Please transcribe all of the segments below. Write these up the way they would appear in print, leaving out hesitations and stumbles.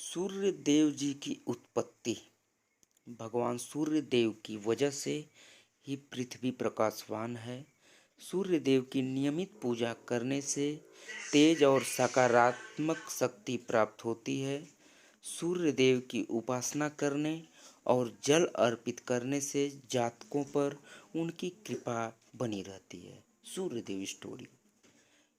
सूर्य देव जी की उत्पत्ति। भगवान सूर्य देव की वजह से ही पृथ्वी प्रकाशवान है। सूर्य देव की नियमित पूजा करने से तेज और सकारात्मक शक्ति प्राप्त होती है। सूर्य देव की उपासना करने और जल अर्पित करने से जातकों पर उनकी कृपा बनी रहती है। सूर्य देव स्टोरी।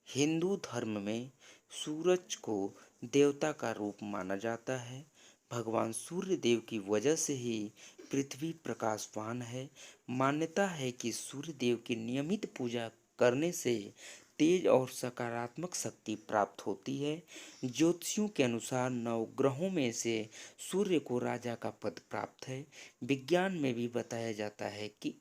हिंदू धर्म में सूरज को देवता का रूप माना जाता है। भगवान सूर्य देव की वजह से ही पृथ्वी प्रकाशवान है। मान्यता है कि सूर्य देव की नियमित पूजा करने से तेज और सकारात्मक शक्ति प्राप्त होती है। ज्योतिषियों के अनुसार नवग्रहों में से सूर्य को राजा का पद प्राप्त है। विज्ञान में भी बताया जाता है कि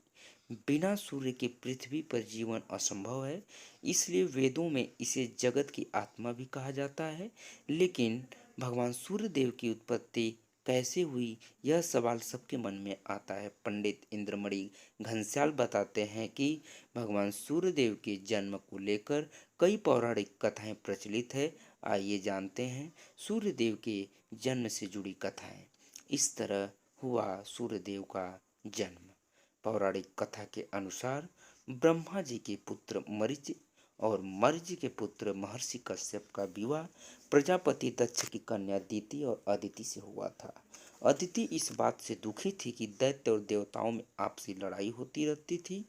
बिना सूर्य के पृथ्वी पर जीवन असंभव है। इसलिए वेदों में इसे जगत की आत्मा भी कहा जाता है। लेकिन भगवान सूर्य देव की उत्पत्ति कैसे हुई, यह सवाल सबके मन में आता है। पंडित इंद्रमणि घनश्याल बताते हैं कि भगवान सूर्य देव के जन्म को लेकर कई पौराणिक कथाएं प्रचलित है। आइए जानते हैं सूर्य देव के जन्म से जुड़ी कथाएं। इस तरह हुआ सूर्य देव का जन्म। पौराणिक कथा के अनुसार ब्रह्मा जी के पुत्र मरीचि और मरीचि के पुत्र महर्षि कश्यप का विवाह प्रजापति दक्ष की कन्या दीति और अदिति से हुआ था। अदिति इस बात से दुखी थी कि दैत्य और देवताओं में आपसी लड़ाई होती रहती थी।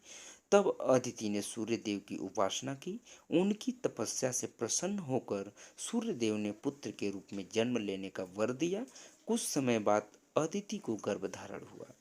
तब अदिति ने सूर्य देव की उपासना की। उनकी तपस्या से प्रसन्न होकर सूर्य देव ने पुत्र के रूप में जन्म लेने का वर दिया। कुछ समय बाद अदिति को गर्भधारण हुआ,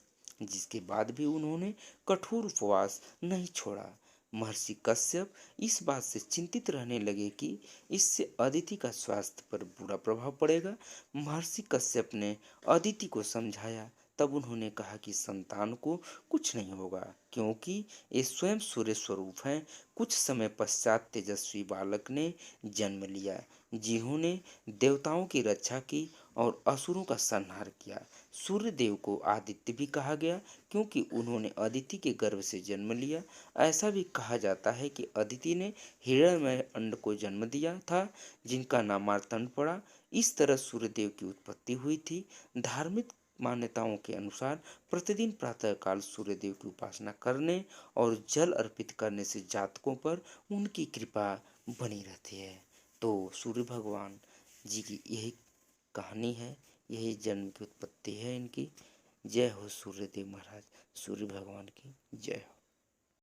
जिसके बाद भी उन्होंने कठोर उपवास नहीं छोड़ा। महर्षि कश्यप इस बात से चिंतित रहने लगे कि इससे अदिति का स्वास्थ्य पर बुरा प्रभाव पड़ेगा। महर्षि कश्यप ने अदिति को समझाया। तब उन्होंने कहा कि संतान को कुछ नहीं होगा, क्योंकि ये स्वयं सूर्य स्वरूप हैं। कुछ समय पश्चात तेजस्वी बालक ने जन्म लिया, जिन्होंने देवताओं की रक्षा की और असुरों का संहार किया। सूर्य देव को आदित्य भी कहा गया, क्योंकि उन्होंने अदिति के गर्भ से जन्म लिया। ऐसा भी कहा जाता है कि अदिति ने हिरण्मय अंड को जन्म दिया था, जिनका नाम मार्तंड पड़ा। इस तरह सूर्यदेव की उत्पत्ति हुई थी। धार्मिक मान्यताओं के अनुसार प्रतिदिन प्रातःकाल सूर्यदेव की उपासना करने और जल अर्पित करने से जातकों पर उनकी कृपा बनी रहती है। तो सूर्य भगवान जी की यही कहानी है, यही जन्म की उत्पत्ति है इनकी। जय हो सूर्यदेव महाराज, सूर्य भगवान की जय हो।